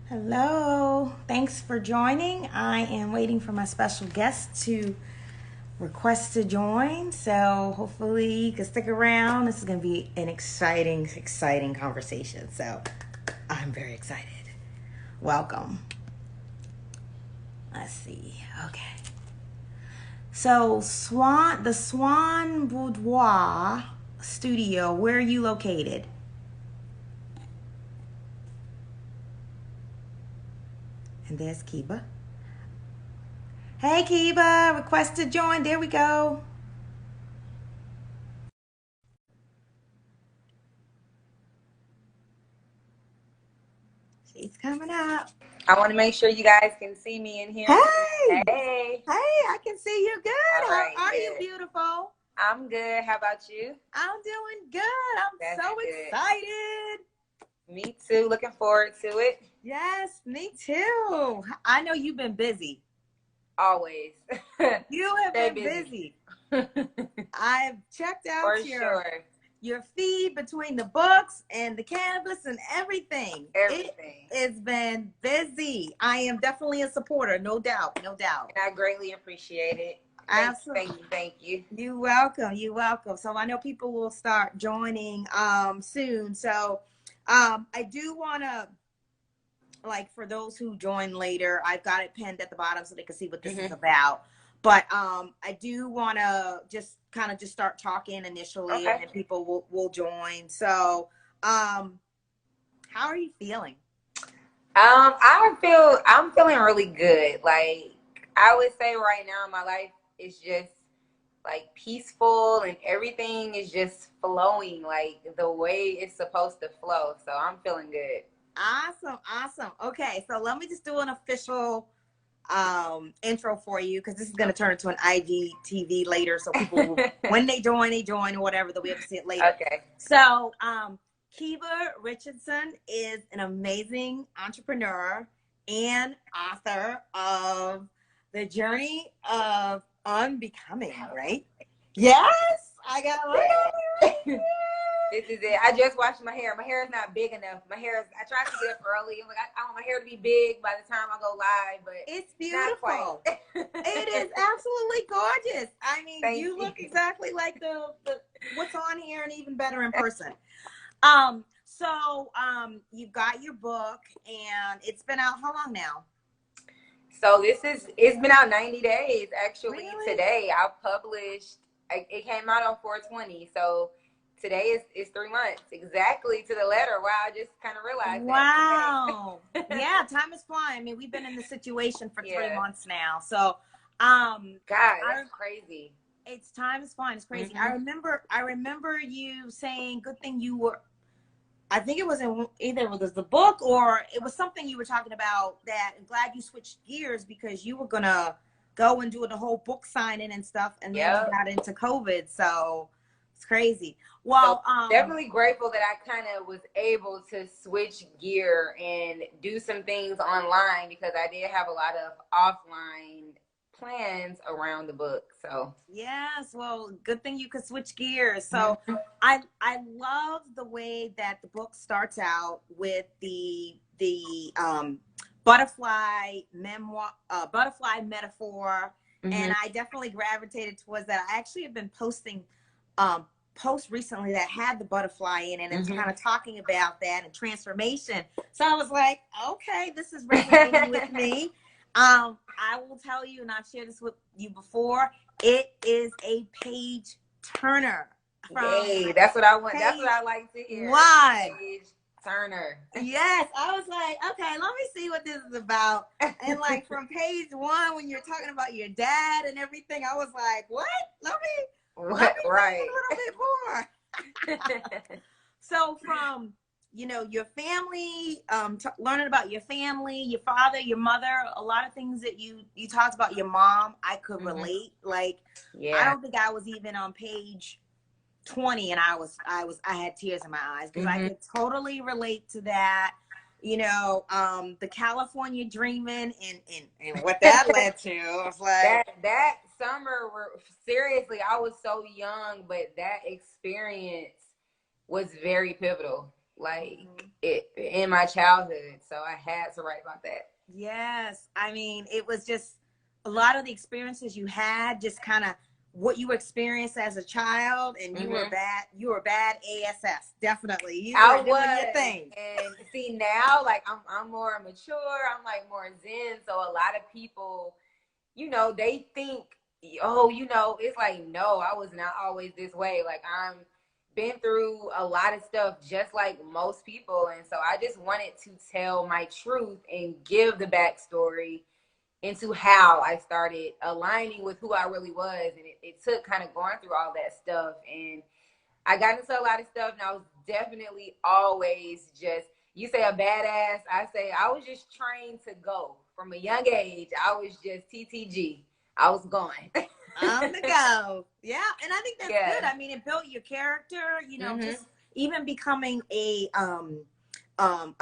Hello, thanks for joining. I am waiting for my special guest to request to join. So hopefully you can stick around. This is going to be an exciting conversation. So I'm very excited. Welcome. Let's see. Okay. So the Swan Boudoir Studio, where are you located? And there's Keba. Hey Keba, request to join. There we go. She's coming up. I want to make sure you guys can see me and hear me. Hey, Hey. I can see you good. All How right, are you, good. beautiful? I'm good. How about you? I'm doing good. I'm That's so good. excited. Me too. Looking forward to it. Yes, me too. I know you've been busy. Always. You have Stay been busy. busy. I've checked out For sure. your feed between the books and the canvas and everything. Everything. It's been busy. I am definitely a supporter, no doubt, no doubt. And I greatly appreciate it. Absolutely. Thank you. You're welcome. You're welcome. So I know people will start joining soon. So I do want to, like, for those who join later, I've got it pinned at the bottom so they can see what this is about. But I do want to just kind of just start talking initially, and then people will join. So how are you feeling? I'm feeling really good. Like, I would say right now my life is just like peaceful and everything is just flowing like the way it's supposed to flow. So I'm feeling good. Awesome. Okay, so let me just do an official intro for you, because this is going to turn into an IGTV later, so people will, when they join or whatever, they'll be able to see it later. Okay. So Keba Richardson is an amazing entrepreneur and author of The Journey of Unbecoming, right? Yes, I got to look. This is it. I just washed my hair. My hair is not big enough. I tried to get up early. I'm like, I want my hair to be big by the time I go live, but it's beautiful. It is absolutely gorgeous. I mean, you look exactly like the what's on here, and even better in person. So you've got your book, and it's been out how long now? So it's been out 90 days. Actually, really? Today I published. It came out on 4/20. So today is 3 months exactly to the letter. Wow, I just kind of realized wow. That. Yeah, time is flying. I mean, we've been in this situation for 3 months now. So God, that's crazy. It's time is flying. It's crazy. I remember you saying, good thing you were, I think it was either it was the book or it was something you were talking about, that I'm glad you switched gears because you were gonna go and do the whole book signing and stuff, and then you got into COVID. So it's crazy. Well, so definitely grateful that I kind of was able to switch gear and do some things online, because I did have a lot of offline plans around the book. So yes, well, good thing you could switch gears. So I love the way that the book starts out with the butterfly memoir, butterfly metaphor, and I definitely gravitated towards that. I actually have been posting posts recently that had the butterfly in it, and it's kind of talking about that and transformation. So I was like, okay, this is resonating with me. I will tell you, and I've shared this with you before, it is a page turner. Yay, that's what I want. That's what I like to hear. Why? Page turner. Yes, I was like, okay, let me see what this is about. And like from page 1, when you're talking about your dad and everything, I was like, what? Let me right. a little bit more. So from your family, learning about your family, your father, your mother, a lot of things that you talked about your mom, I could relate. Like, I don't think I was even on page 20 and I had tears in my eyes, because I could totally relate to that. The California dreaming and what that led to. I was like, that summer, seriously, I was so young, but that experience was very pivotal, like it in my childhood. So I had to write about that. Yes. I mean, it was just a lot of the experiences you had, just kind of what you experienced as a child, and you were bad ASS. Definitely. You were doing your thing. And see now, like I'm more mature, I'm like more zen. So a lot of people, you know, they think, oh, you know, it's like, no, I was not always this way. Like I'm been through a lot of stuff just like most people. And so I just wanted to tell my truth and give the backstory into how I started aligning with who I really was. And it took kind of going through all that stuff. And I got into a lot of stuff, and I was definitely always just, you say a badass, I say I was just trained to go. From a young age, I was just TTG. I was going. On the go. Yeah, and I think that's good. I mean, it built your character, you know, just even becoming a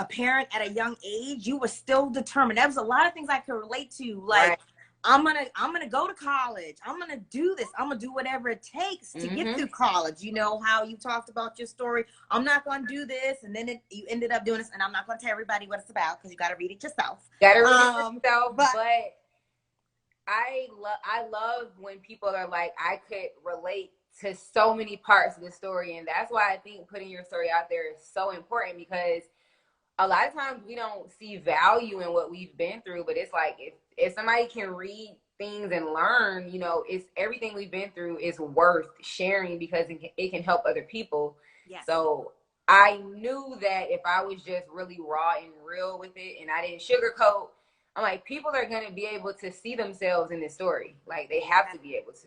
parent at a young age, you were still determined. There was a lot of things I could relate to, like I'm gonna go to college. I'm gonna do this. I'm gonna do whatever it takes to get through college. You know how you talked about your story. I'm not gonna do this, and then you ended up doing this, and I'm not gonna tell everybody what it's about because you got to read it yourself. Gotta read it yourself. But I love when people are like, I could relate to so many parts of the story, and that's why I think putting your story out there is so important, because a lot of times we don't see value in what we've been through, but it's like if somebody can read things and learn, you know, it's everything we've been through is worth sharing because it can help other people. Yes. So I knew that if I was just really raw and real with it and I didn't sugarcoat, I'm like, people are going to be able to see themselves in this story. Like they have to be able to.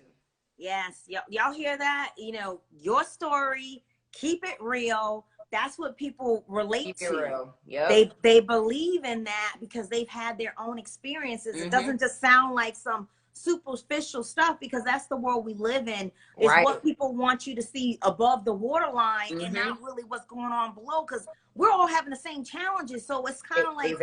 Yes. Y'all hear that? You know, your story, keep it real. That's what people relate to. Yep. They believe in that because they've had their own experiences. It doesn't just sound like some superficial stuff, because that's the world we live in. Is what people want you to see above the waterline and not really what's going on below, because we're all having the same challenges. So it's kind of like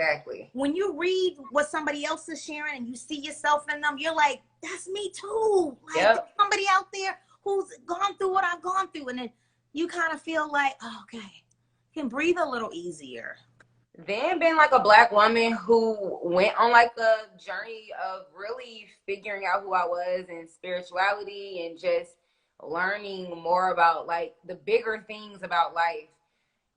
when you read what somebody else is sharing and you see yourself in them, you're like, that's me too. Like there's somebody out there who's gone through what I've gone through, and then you kind of feel like, oh, okay, you can breathe a little easier. Then being like a Black woman who went on like a journey of really figuring out who I was and spirituality and just learning more about like the bigger things about life.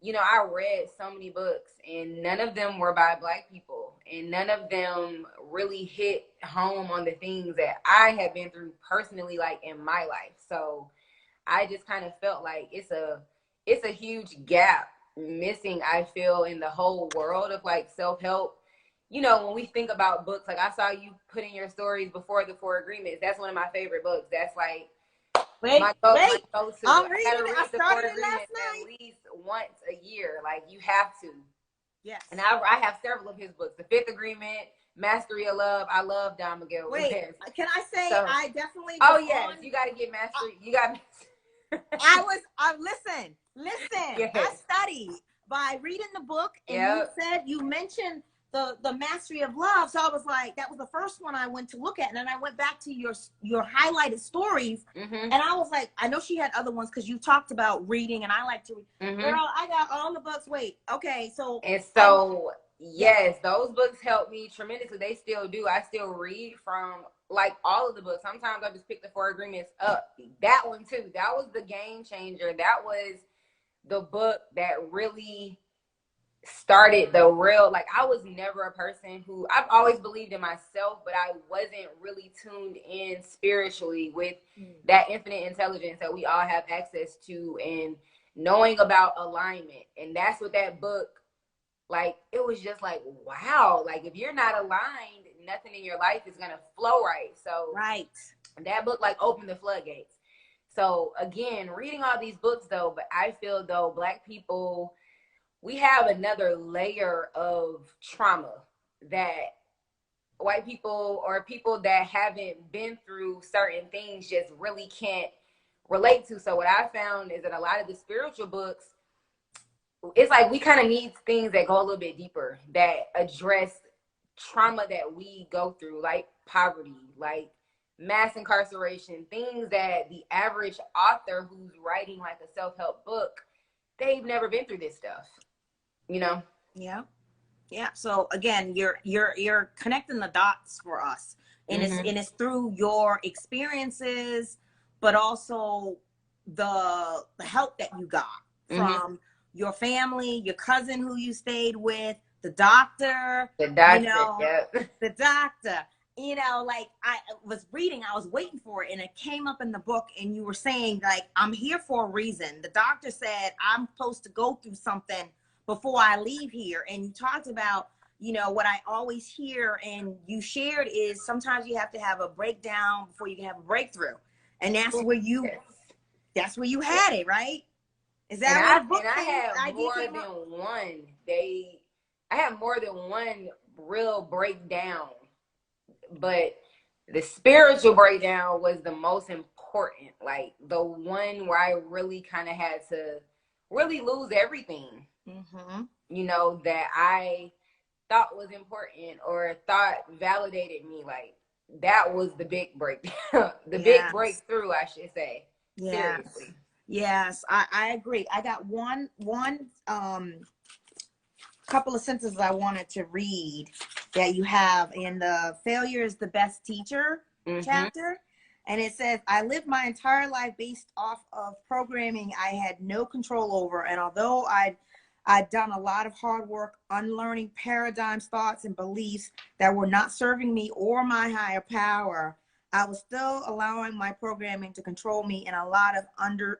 You know, I read so many books and none of them were by Black people, and none of them really hit home on the things that I had been through personally, like in my life. So I just kind of felt like it's a huge gap missing, I feel, in the whole world of like self-help. You know, when we think about books, like I saw you put in your stories before the Four Agreements. That's one of my favorite books. That's like my go-to. I'm reading it. I the started Four it last Agreements night. at least once a year. Like you have to. Yes. And I have several of his books. The Fifth Agreement, Mastery of Love. I love Don Miguel. Wait, can I say I definitely? Oh yes, you got to get Mastery. You got. Listen. Yes. I studied by reading the book, and you mentioned the Mastery of Love. So I was like, that was the first one I went to look at, and then I went back to your highlighted stories, and I was like, I know she had other ones because you talked about reading, and I like to read. Girl, I got all the books. Wait, okay, so yes, those books helped me tremendously. They still do. I still read from like all of the books. Sometimes I just pick the Four Agreements up. That one too. That was the game changer. That was the book that really started the real, like I was never a person who, I've always believed in myself, but I wasn't really tuned in spiritually with that infinite intelligence that we all have access to and knowing about alignment. And that's what that book, like, it was just like, wow, like if you're not aligned, nothing in your life is going to flow right. So that book like opened the floodgates. So again, reading all these books though, but I feel though Black people, we have another layer of trauma that white people or people that haven't been through certain things just really can't relate to. So what I found is that a lot of the spiritual books, it's like we kind of need things that go a little bit deeper, that address trauma that we go through, like poverty, like mass incarceration, things that the average author who's writing like a self-help book, they've never been through this stuff, you know? Yeah. Yeah. So again, you're connecting the dots for us, and it's through your experiences, but also the help that you got from your family, your cousin who you stayed with, the doctor, you know, yep. the doctor. You know, like I was reading, I was waiting for it, and it came up in the book, and you were saying, like, I'm here for a reason. The doctor said I'm supposed to go through something before I leave here. And you talked about, you know, what I always hear and you shared is sometimes you have to have a breakdown before you can have a breakthrough. And that's where you had it, right? Is that where the book I came? had more than one. I had more than one real breakdown. But the spiritual breakdown was the most important, like the one where I really kind of had to really lose everything, you know, that I thought was important or thought validated me. Like that was the big breakdown, the big breakthrough, I should say. Seriously. Yes, I agree. I got one couple of sentences I wanted to read that you have in the Failure is the Best Teacher chapter. And it says, I lived my entire life based off of programming I had no control over. And although I'd done a lot of hard work unlearning paradigms, thoughts, and beliefs that were not serving me or my higher power, I was still allowing my programming to control me in a lot of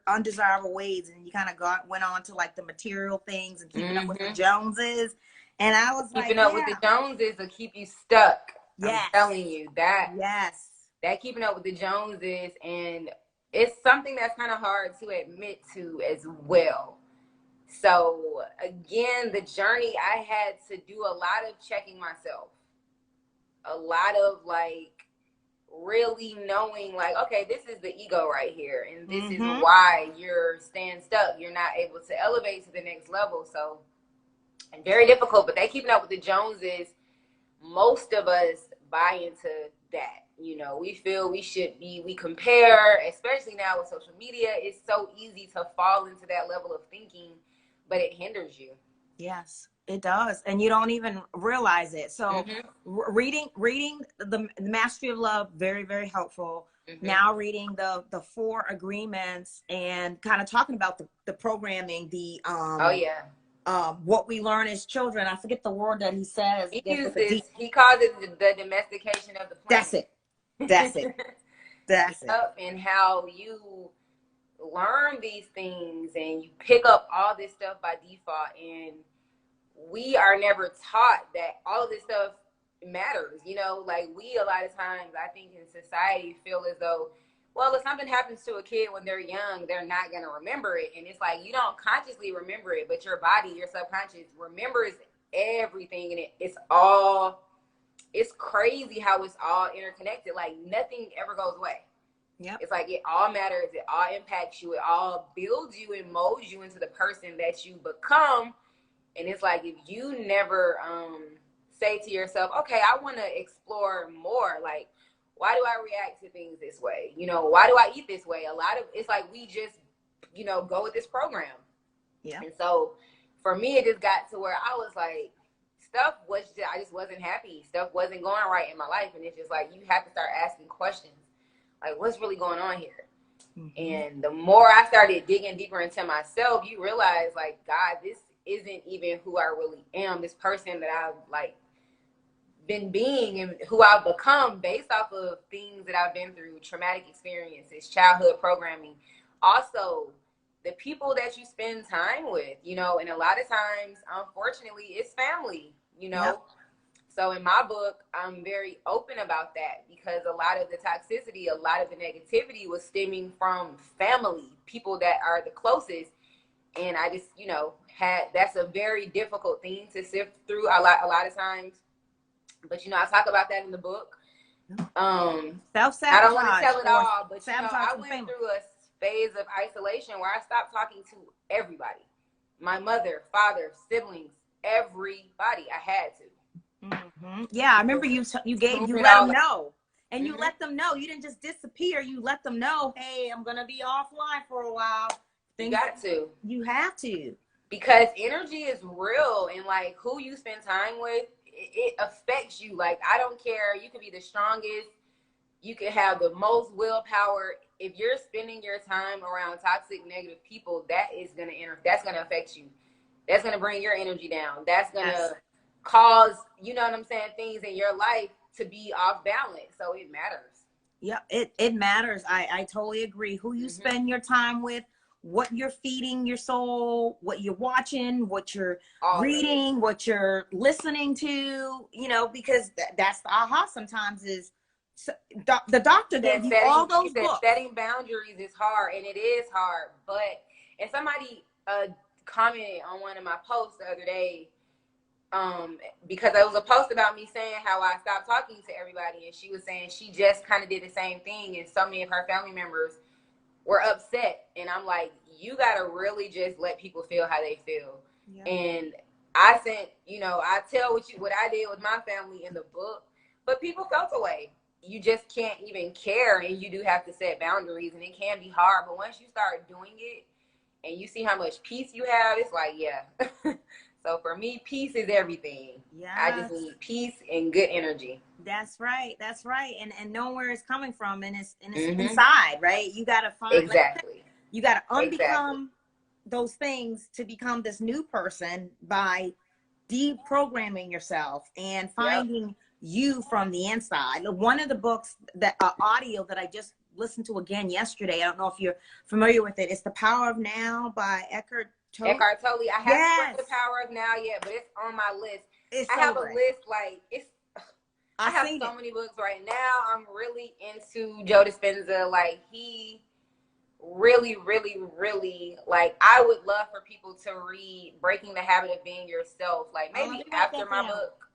undesirable ways. And you kind of went on to like the material things and keeping up with the Joneses. And I was keeping up with the Joneses will keep you stuck. Yes. I'm telling you that. Yes. That keeping up with the Joneses, and it's something that's kind of hard to admit to as well. So again, the journey, I had to do a lot of checking myself, a lot of like really knowing like, okay, this is the ego right here, and this is why you're staying stuck. You're not able to elevate to the next level. So, and very difficult, but they keeping up with the Joneses. Most of us buy into that. You know, we feel we compare, especially now with social media. It's so easy to fall into that level of thinking, but it hinders you. Yes, it does. And you don't even realize it. So reading the Mastery of Love, very, very helpful. Now reading the 4 agreements and kind of talking about the programming, the what we learn as children. I forget the word that he says. He calls it the domestication of the planet. That's it. That's it. That's it. And how you learn these things and you pick up all this stuff by default, and we are never taught that all of this stuff matters. You know, like we a lot of times, I think in society, feel as though, well, if something happens to a kid when they're young, they're not going to remember it. And it's like, you don't consciously remember it, but your body, your subconscious remembers everything. And it's crazy how it's all interconnected. Like nothing ever goes away. Yeah. It's like it all matters. It all impacts you. It all builds you and molds you into the person that you become. And it's like, if you never say to yourself, okay, I want to explore more. Like, why do I react to things this way? You know, why do I eat this way? It's like we just, you know, go with this program. Yeah. And so for me, it just got to where I was like, I just wasn't happy. Stuff wasn't going right in my life. And it's just like, you have to start asking questions. Like, what's really going on here? And the more I started digging deeper into myself, you realize, like, God, this isn't even who I really am. This person that I've, like, been being and who I've become based off of things that I've been through, traumatic experiences, childhood programming. Also, the people that you spend time with, you know, and a lot of times, unfortunately, it's family, you know. Yep. So in my book, I'm very open about that because a lot of the toxicity, a lot of the negativity was stemming from family, people that are the closest. And I just, you know, that's a very difficult thing to sift through a lot of times. But, you know, I talk about that in the book. Self-sabotage. I don't want to tell it all, but, you know, I went through a phase of isolation where I stopped talking to everybody. My mother, father, siblings, everybody. I had to. Yeah, I remember you let them know. And you let them know. You didn't just disappear. You let them know, hey, I'm going to be offline for a while. You got to. You have to. because energy is real, and like who you spend time with, it affects you. Like, I don't care. You can be the strongest. You can have the most willpower. If you're spending your time around toxic, negative people, that's gonna affect you. That's gonna bring your energy down. That's gonna cause, you know what I'm saying, things in your life to be off balance. So it matters. Yeah, it matters. I totally agree. Who you spend your time with, what you're feeding your soul, what you're watching, what you're reading, what you're listening to, you know, because that's the aha sometimes is the doctor gave you all those books. Setting boundaries is hard, and it is hard. But, and somebody commented on one of my posts the other day, because it was a post about me saying how I stopped talking to everybody, and she was saying she just kind of did the same thing, and so many of her family members were upset. And I'm like, you gotta really just let people feel how they feel. Yeah. And I sent, you know, I tell what I did with my family in the book, but people felt away. You just can't even care, and you do have to set boundaries, and it can be hard. But once you start doing it and you see how much peace you have, it's like, yeah. So for me, peace is everything. Yeah, I just need peace and good energy. That's right. That's right. And know where it's coming from, and it's inside, right? You gotta find you gotta unbecome those things to become this new person by deprogramming yourself and finding you from the inside. One of the books that audio that I just listened to again yesterday, I don't know if you're familiar with it, it's The Power of Now by Eckhart Tolle. I haven't read The Power of Now yet, but it's on my list. I have a list, like, I have so many books right now. I'm really into Joe Dispenza. Like, he really, really, really, like, I would love for people to read Breaking the Habit of Being Yourself, like maybe after my book.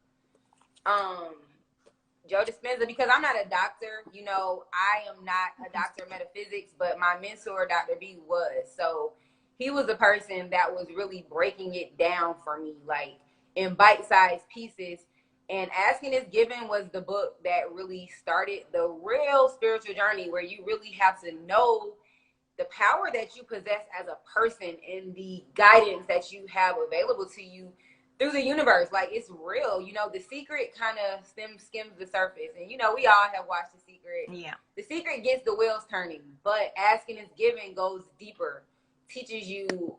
Joe Dispenza, because I'm not a doctor, you know, I am not a doctor of metaphysics, but my mentor, Dr. B, was. So he was a person that was really breaking it down for me, like in bite-sized pieces. And Asking is Given was the book that really started the real spiritual journey, where you really have to know the power that you possess as a person and the guidance that you have available to you through the universe. Like, it's real. You know, The Secret kind of skims the surface. And, you know, we all have watched The Secret. Yeah. The Secret gets the wheels turning, but Asking is Given goes deeper, teaches you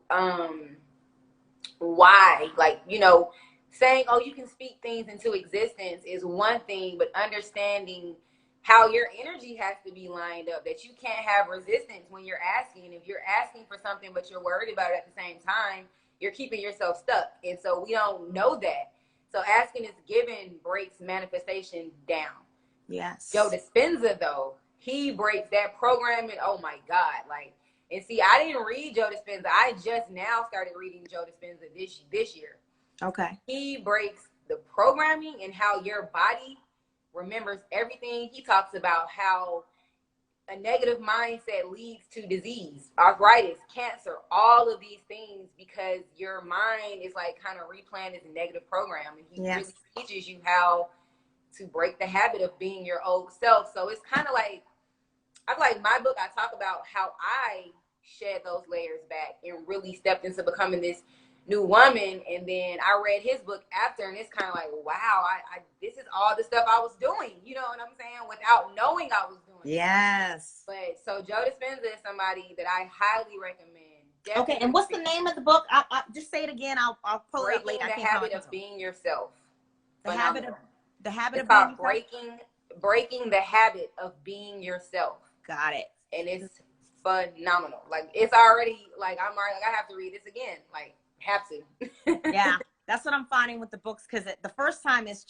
why. Like, you know, saying, oh, you can speak things into existence is one thing, but understanding how your energy has to be lined up, that you can't have resistance when you're asking. If you're asking for something, but you're worried about it at the same time, you're keeping yourself stuck. And so we don't know that. So Asking is Given breaks manifestation down. Yes. Joe Dispenza, though, he breaks that programming. Oh my God. Like, and see, I didn't read Joe Dispenza. I just now started reading Joe Dispenza this year. Okay. He breaks the programming and how your body remembers everything. He talks about how a negative mindset leads to disease, arthritis, cancer, all of these things, because your mind is like kind of replaying this negative program. And he really teaches you how to break the habit of being your old self. So it's kind of like, I feel like my book, I talk about how I shed those layers back and really stepped into becoming this new woman. And then I read his book after, and it's kind of like, wow, I this is all the stuff I was doing, you know what I'm saying, without knowing I was doing. Yes. But so Joe Dispenza is somebody that I highly recommend. Definitely. Okay, and what's the name of the book? I'll just say it again. I'll pull it up later. The Habit of Being Yourself. The habit of being yourself. Breaking the Habit of Being Yourself. Got it. And it's phenomenal. Like, it's already like I'm already like, I have to read this again. Like, have to. Yeah, that's what I'm finding with the books, because the first time it's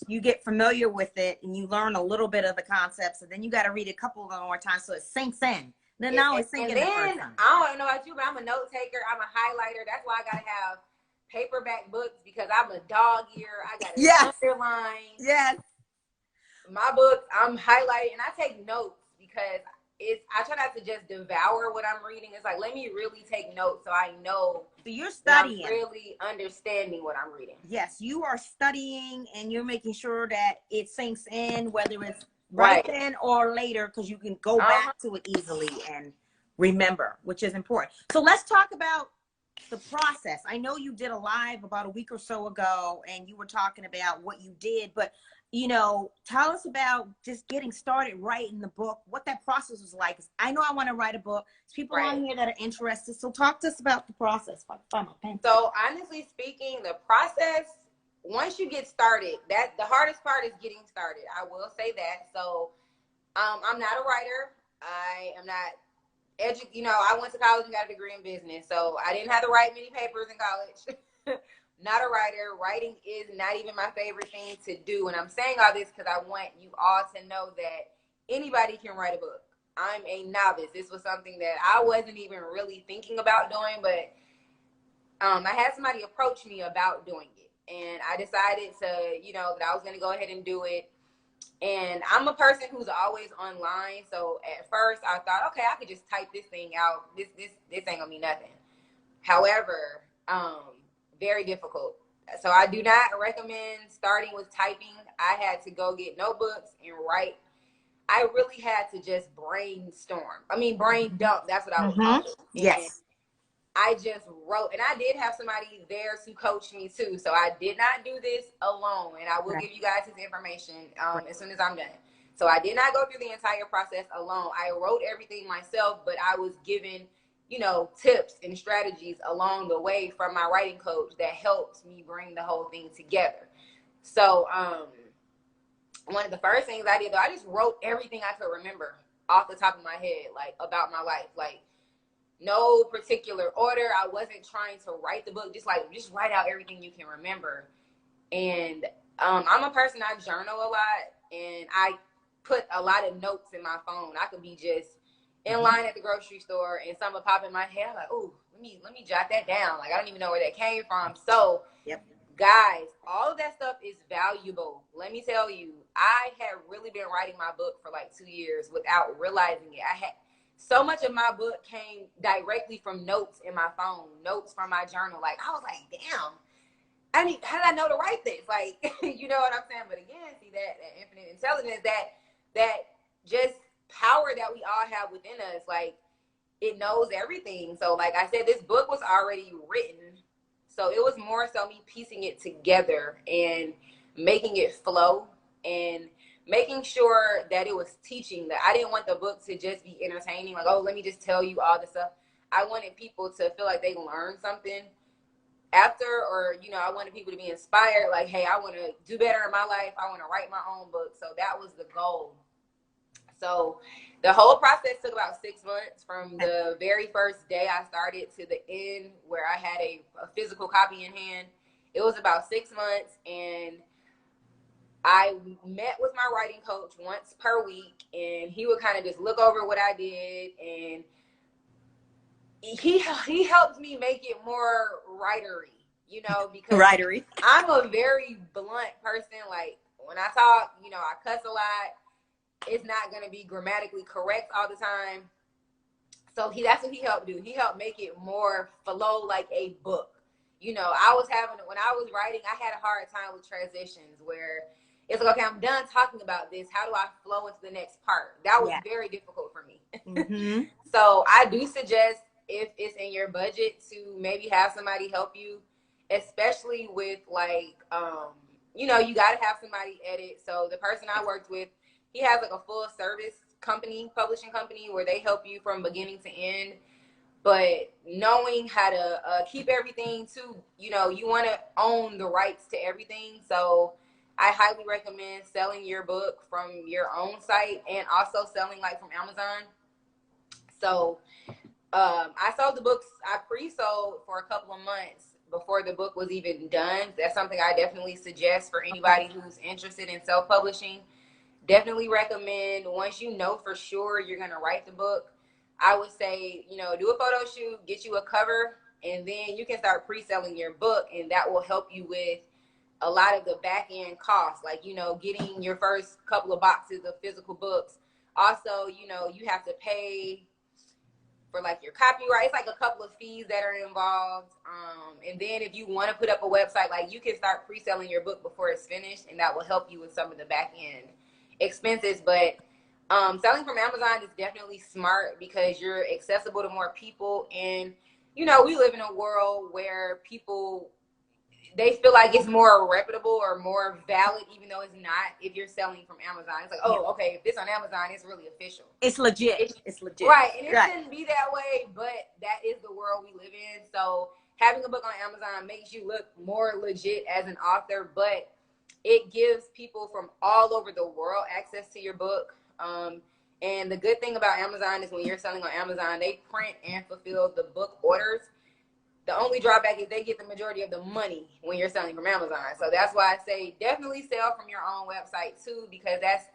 you get familiar with it and you learn a little bit of the concepts, and then you got to read a couple of them more times so it sinks in. Then now it's sinking in. I don't know about you, but I'm a note taker. I'm a highlighter. That's why I gotta have paperback books, because I'm a dog ear. I gotta underline. Yes. My books, I'm highlighting, and I take notes because I try not to just devour what I'm reading. It's like, let me really take notes so I know. So you're studying. I'm really understanding what I'm reading. Yes, you are studying, and you're making sure that it sinks in, whether it's right then or later, because you can go back to it easily and remember, which is important. So let's talk about the process. I know you did a live about a week or so ago and you were talking about what you did, but you know, tell us about just getting started writing the book, what that process was like. 'Cause I know I want to write a book. There's people on here that are interested. So talk to us about the process. So honestly speaking, the process, once you get started, that the hardest part is getting started. I will say that. So I'm not a writer. I am not I went to college and got a degree in business. So I didn't have to write many papers in college. Not a writer. Writing is not even my favorite thing to do. And I'm saying all this because I want you all to know that anybody can write a book. I'm a novice. This was something that I wasn't even really thinking about doing, but I had somebody approach me about doing it. And I decided to, that I was going to go ahead and do it. And I'm a person who's always online. So at first I thought, okay, I could just type this thing out. This ain't gonna be nothing. However, very difficult. So I do not recommend starting with typing. I had to go get notebooks and write. I really had to just brain dump. That's what I would call it. Yes. I just wrote, and I did have somebody there to coach me too. So I did not do this alone, and I will give you guys his information as soon as I'm done. So I did not go through the entire process alone. I wrote everything myself, but I was given, tips and strategies along the way from my writing coach that helped me bring the whole thing together. So one of the first things I did, though, I just wrote everything I could remember off the top of my head, like about my life, like no particular order. I wasn't trying to write the book, just write out everything you can remember. And I'm a person, I journal a lot, and I put a lot of notes in my phone. I could be just in line at the grocery store and something pop in my head. I'm like, ooh, let me jot that down. Like, I don't even know where that came from. So guys, all of that stuff is valuable. Let me tell you, I had really been writing my book for like 2 years without realizing it. So much of my book came directly from notes in my phone, notes from my journal. Like, I was like, damn, how did I know to write this? Like, you know what I'm saying? But again, see that infinite intelligence, that just power that we all have within us, like, it knows everything. So like I said, this book was already written. So it was more so me piecing it together and making it flow and making sure that it was teaching. That I didn't want the book to just be entertaining, like, oh, let me just tell you all this stuff. I wanted people to feel like they learned something after, or, I wanted people to be inspired, like, hey, I want to do better in my life. I want to write my own book. So that was the goal. So the whole process took about 6 months from the very first day I started to the end where I had a physical copy in hand. It was about 6 months, and I met with my writing coach once per week, and he would kind of just look over what I did, and he helped me make it more writery, because I'm a very blunt person. Like, when I talk, I cuss a lot. It's not going to be grammatically correct all the time. So that's what he helped do. He helped make it more flow like a book. When I was writing, I had a hard time with transitions where it's like, okay, I'm done talking about this. How do I flow into the next part? That was very difficult for me. So I do suggest, if it's in your budget, to maybe have somebody help you, especially with like, you got to have somebody edit. So the person I worked with, he has like a full service publishing company, where they help you from beginning to end. But knowing how to keep everything too, you want to own the rights to everything. So I highly recommend selling your book from your own site, and also selling like from Amazon. So I sold the books. I pre-sold for a couple of months before the book was even done. That's something I definitely suggest for anybody who's interested in self-publishing. Definitely recommend, once you know for sure you're going to write the book, I would say, do a photo shoot, get you a cover, and then you can start pre-selling your book, and that will help you with a lot of the back end costs, like, getting your first couple of boxes of physical books. Also, you have to pay for like your copyright. It's like a couple of fees that are involved. And then if you want to put up a website, like, you can start pre-selling your book before it's finished, and that will help you with some of the back end expenses. But selling from Amazon is definitely smart because you're accessible to more people, and you know, we live in a world where people, they feel like it's more reputable or more valid, even though it's not. If you're selling from Amazon, it's like, oh, okay, if it's on Amazon, it's really official. It's legit. It's legit. Right, and it shouldn't be that way, but that is the world we live in. So having a book on Amazon makes you look more legit as an author, but it gives people from all over the world access to your book. And the good thing about Amazon is when you're selling on Amazon, they print and fulfill the book orders. The only drawback is they get the majority of the money when you're selling from Amazon. So that's why I say definitely sell from your own website too, because that's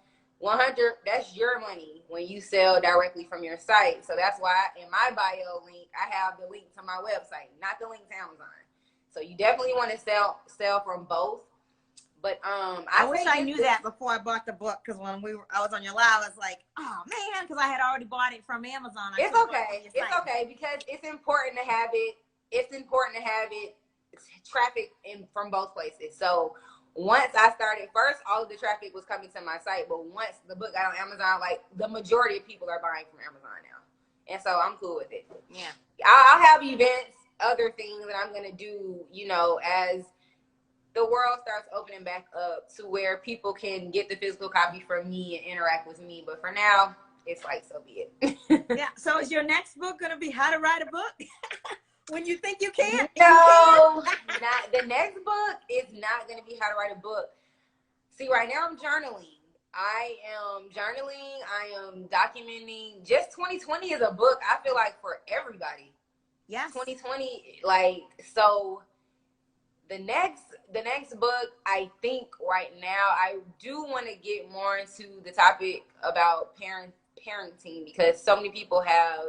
your money when you sell directly from your site. So that's why in my bio link, I have the link to my website, not the link to Amazon. So you definitely want to sell from both. But I wish I knew that before I bought the book, because when I was on your live, I was like, oh man, because I had already bought it from Amazon. It's okay. It's okay, because it's important to have it. It's important to have it traffic in from both places. So once I started, first all of the traffic was coming to my site, but once the book got on Amazon, like the majority of people are buying from Amazon now, and so I'm cool with it. Yeah, I'll have events, other things that I'm gonna do, you know, as the world starts opening back up to where people can get the physical copy from me and interact with me. But for now, it's like, so be it. Yeah. So is your next book going to be How to Write a Book? When you think you can? No, not the next book is not going to be How to Write a Book. See, right now I'm journaling. I am journaling. I am documenting. Just 2020 is a book, I feel like, for everybody. Yes. 2020, like, so the next book, I think right now, I do want to get more into the topic about parenting, because so many people have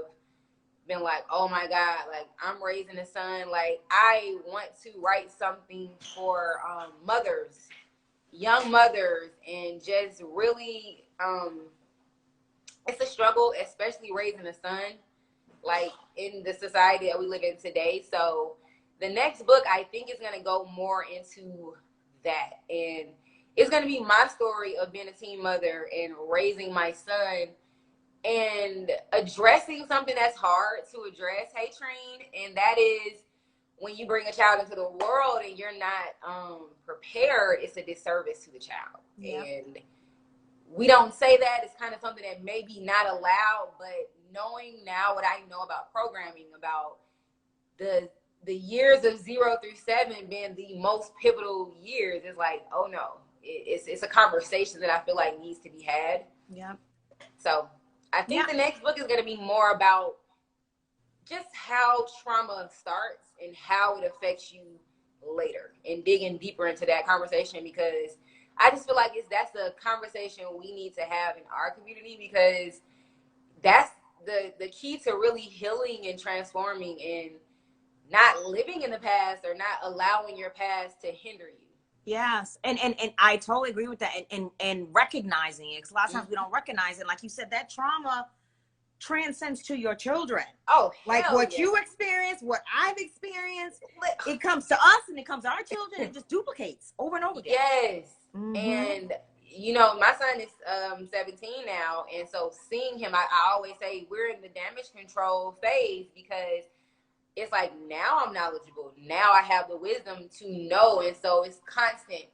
been like, oh my God, like I'm raising a son. Like I want to write something for mothers, young mothers, and just really, it's a struggle, especially raising a son, like in the society that we live in today. So the next book, I think, is going to go more into that. And it's going to be my story of being a teen mother and raising my son and addressing something that's hard to address, hey, Trine, and that is when you bring a child into the world and you're not prepared, it's a disservice to the child. Yep. And we don't say that. It's kind of something that may be not allowed, but knowing now what I know about programming, about the years of 0 through 7 being the most pivotal years, is like, oh no, it's a conversation that I feel like needs to be had. Yeah. So I think the next book is going to be more about just how trauma starts and how it affects you later, and digging deeper into that conversation, because I just feel like that's a conversation we need to have in our community, because that's the key to really healing and transforming and not living in the past or not allowing your past to hinder you. Yes. And I totally agree with that. And recognizing it. Because a lot of times we don't recognize it. Like you said, that trauma transcends to your children. Oh, like what you experience, what I've experienced, it comes to us and it comes to our children. It just duplicates over and over again. Yes. Mm-hmm. And you know, my son is 17 now, and so seeing him, I always say we're in the damage control phase, because it's like now I'm knowledgeable. Now I have the wisdom to know, and so it's constant.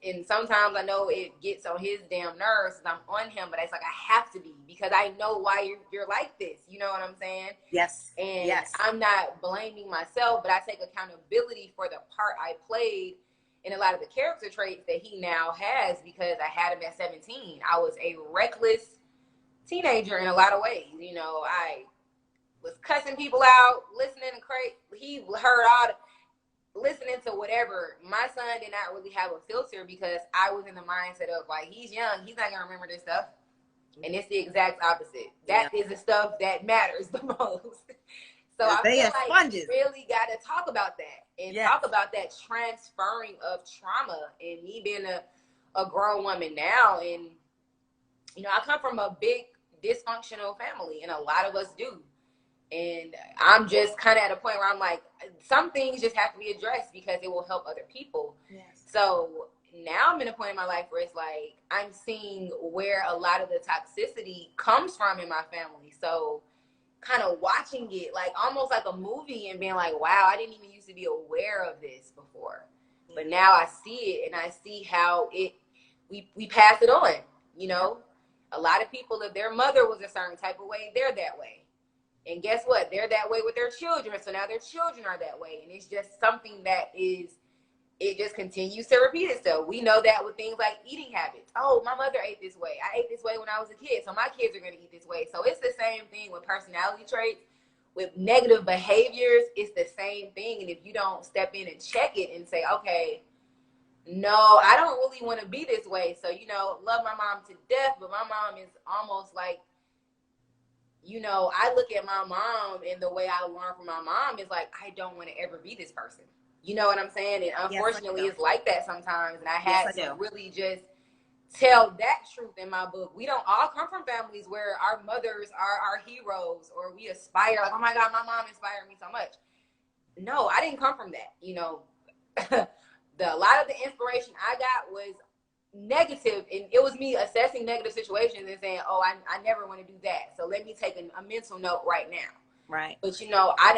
And sometimes I know it gets on his damn nerves because I'm on him, but it's like I have to be, because I know why you're like this. You know what I'm saying? Yes. And I'm not blaming myself, but I take accountability for the part I played in a lot of the character traits that he now has, because I had him at 17. I was a reckless teenager in a lot of ways. You know, I was cussing people out, listening to he heard all listening to whatever. My son did not really have a filter, because I was in the mindset of like, he's young, he's not gonna remember this stuff. And it's the exact opposite. That is the stuff that matters the most. So I feel like sponges. We really got to talk about that, and talk about that transferring of trauma. And me being a grown woman now, and you know, I come from a big dysfunctional family, and a lot of us do. And I'm just kind of at a point where I'm like, some things just have to be addressed because it will help other people. Yes. So now I'm in a point in my life where it's like I'm seeing where a lot of the toxicity comes from in my family. So kind of watching it like almost like a movie and being like, wow, I didn't even used to be aware of this before. But now I see it, and I see how we pass it on, you know? A lot of people, if their mother was a certain type of way, they're that way. And guess what? They're that way with their children. So now their children are that way. And it's just something that it just continues to repeat itself. We know that with things like eating habits. Oh, my mother ate this way. I ate this way when I was a kid, so my kids are going to eat this way. So it's the same thing with personality traits. With negative behaviors, it's the same thing. And if you don't step in and check it and say, okay, no, I don't really want to be this way. So, you know, love my mom to death, but my mom is almost like, you know, I look at my mom and the way I learned from my mom is like, I don't want to ever be this person. You know what I'm saying? And unfortunately, it's like that sometimes. And I had to really just tell that truth in my book. We don't all come from families where our mothers are our heroes or we aspire like, oh my God, my mom inspired me so much. No, I didn't come from that. You know, a lot of the inspiration I got was negative, and it was me assessing negative situations and saying, oh, I never want to do that. So let me take a mental note right now. Right. But you know, I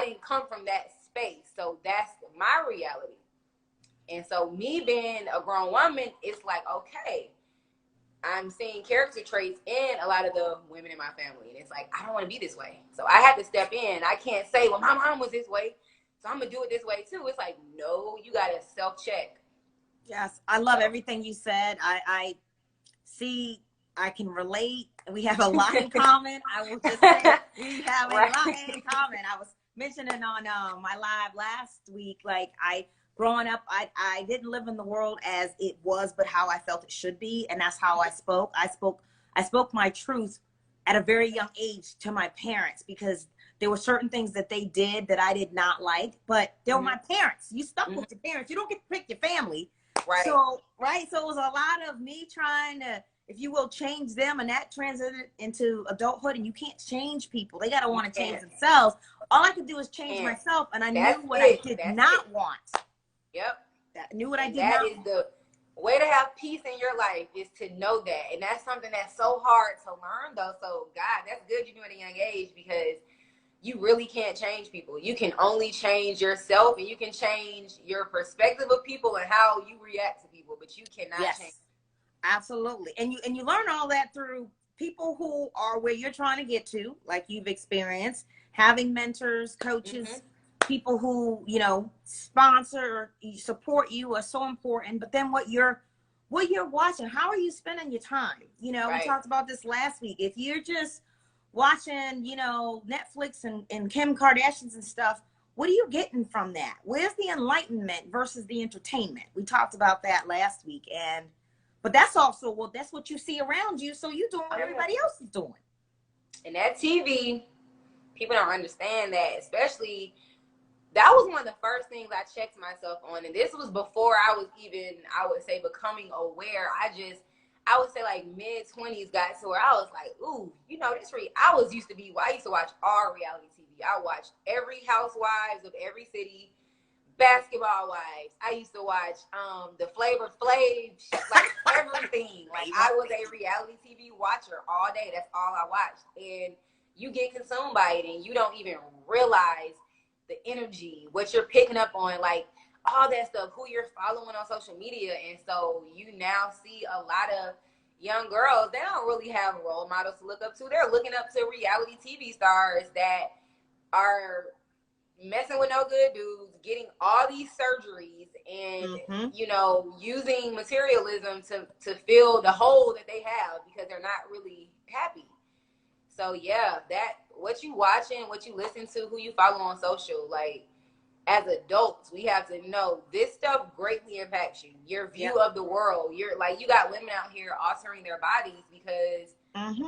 didn't come from that space. So that's my reality. And so me being a grown woman, it's like, okay, I'm seeing character traits in a lot of the women in my family. And it's like, I don't want to be this way. So I had to step in. I can't say, well, my mom was this way, so I'm going to do it this way too. It's like, no, you got to self-check. Yes, I love everything you said. I see, I can relate. We have a lot in common. I will just say we have a lot in common. I was mentioning on my live last week, like growing up, I didn't live in the world as it was, but how I felt it should be. And that's how I spoke. I spoke my truth at a very young age to my parents because there were certain things that they did that I did not like, but they were my parents. You stuck with your parents. You don't get to pick your family. Right. So it was a lot of me trying to, if you will, change them, and that transited into adulthood, and you can't change people. They got to want to change themselves. All I could do is change myself, and I knew what I did not want. Yep. I knew what I did not want. That is the way to have peace in your life, is to know that. And that's something that's so hard to learn, though. So, God, that's good you knew at a young age, because you really can't change people. You can only change yourself, and you can change your perspective of people and how you react to people, but you cannot change. Absolutely. And you learn all that through people who are where you're trying to get to, like you've experienced, having mentors, coaches, people who, you know, sponsor or support you are so important. But then what you're watching, how are you spending your time? You know, we talked about this last week. If you're just watching, you know, Netflix and Kim Kardashians and stuff, what are you getting from that? Where's the enlightenment versus the entertainment? We talked about that last week. But that's also, well, that's what you see around you. So you're doing what everybody else is doing. And that TV, people don't understand that, especially, that was one of the first things I checked myself on. And this was before I was even, I would say, becoming aware. I would say like mid-20s got to where I was like, ooh, you know, I used to watch all reality TV. I watched every Housewives of every city, Basketball Wives. I used to watch the Flavor Flav, like everything. Like I was a reality TV watcher all day. That's all I watched. And you get consumed by it, and you don't even realize the energy, what you're picking up on, like all that stuff, who you're following on social media. And so you now see a lot of young girls, they don't really have role models to look up to. They're looking up to reality TV stars that are messing with no good dudes, getting all these surgeries, and you know, using materialism to fill the hole that they have because they're not really happy. So yeah, that what you watching, what you listen to, who you follow on social, like as adults, we have to know this stuff greatly impacts you, your view of the world. You're like, you got women out here altering their bodies because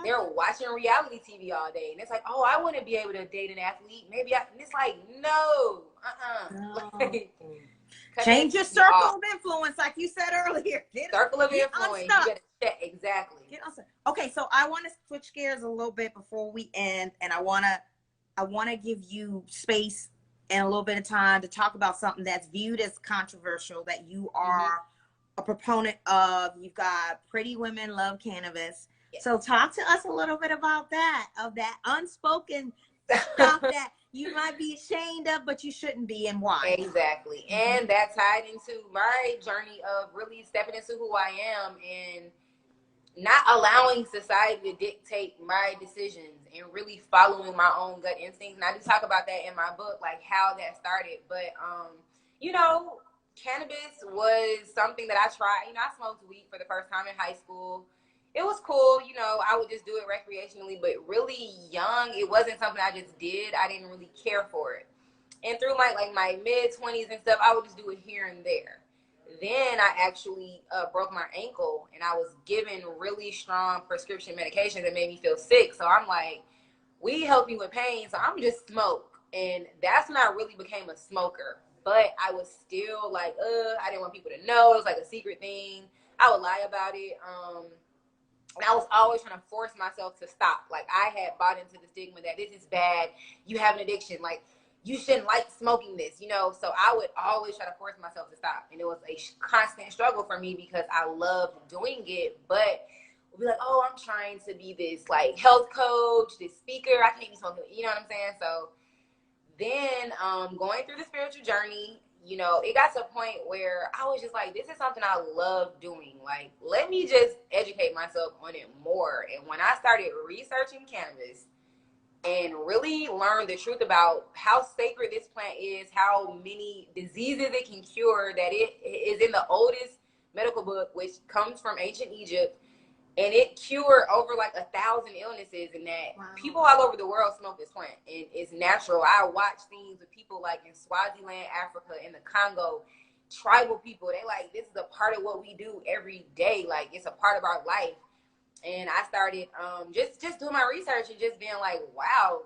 they're watching reality TV all day. And it's like, oh, I want to be able to date an athlete. And it's like, no, change your circle of influence, like you said earlier. Circle of influence. You gotta check, exactly. Okay, so I want to switch gears a little bit before we end, and I want to give you space and a little bit of time to talk about something that's viewed as controversial that you are a proponent of. You've got Pretty Women Love Cannabis. So talk to us a little bit about that, of that unspoken stuff that you might be ashamed of, but you shouldn't be, and why. Exactly. And that tied into my journey of really stepping into who I am and not allowing society to dictate my decisions and really following my own gut instincts. And I do talk about that in my book, like how that started. But, you know, cannabis was something that I tried. You know, I smoked weed for the first time in high school. It was cool. You know, I would just do it recreationally, but really young, it wasn't something I just did. I didn't really care for it. And through my mid-20s and stuff, I would just do it here and there. Then I actually broke my ankle, and I was given really strong prescription medications that made me feel sick. So I'm like, weed helped me with pain, so I'm just smoke. And that's when I really became a smoker. But I was still like, I didn't want people to know. It was like a secret thing. I would lie about it. And I was always trying to force myself to stop. Like, I had bought into the stigma that this is bad. You have an addiction. Like, you shouldn't like smoking this, you know? So I would always try to force myself to stop. And it was a constant struggle for me because I loved doing it. But we'll be like, oh, I'm trying to be this, like, health coach, this speaker. I can't be smoking. You know what I'm saying? So then going through the spiritual journey, you know, it got to a point where I was just like, this is something I love doing. Like, let me just educate myself on it more. And when I started researching cannabis and really learned the truth about how sacred this plant is, how many diseases it can cure, that it is in the oldest medical book, which comes from ancient Egypt, and it cured over like 1,000 illnesses, and that people all over the world smoke this plant, and it's natural. I watch things with people like in Swaziland, Africa, in the Congo, tribal people. They like, this is a part of what we do every day. Like, it's a part of our life. And I started just doing my research and just being like, wow.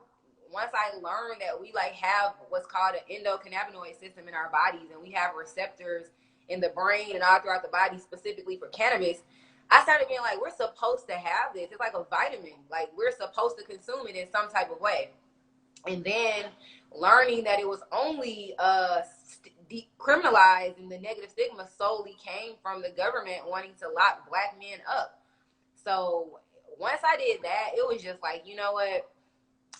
Once I learned that we like have what's called an endocannabinoid system in our bodies, and we have receptors in the brain and all throughout the body specifically for cannabis, I started being like, we're supposed to have this. It's like a vitamin. Like, we're supposed to consume it in some type of way. And then learning that it was only decriminalized, and the negative stigma solely came from the government wanting to lock Black men up. So once I did that, it was just like, you know what?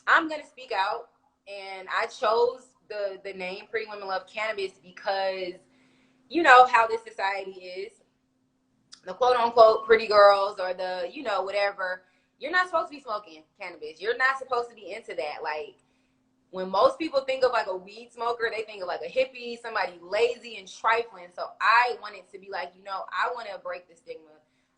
I'm going to speak out. And I chose the name Pretty Women Love Cannabis because, you know, how this society is. The quote unquote pretty girls, or the, you know, whatever. You're not supposed to be smoking cannabis. You're not supposed to be into that. Like, when most people think of like a weed smoker, they think of like a hippie, somebody lazy and trifling. So I wanted to be like, you know, I want to break the stigma.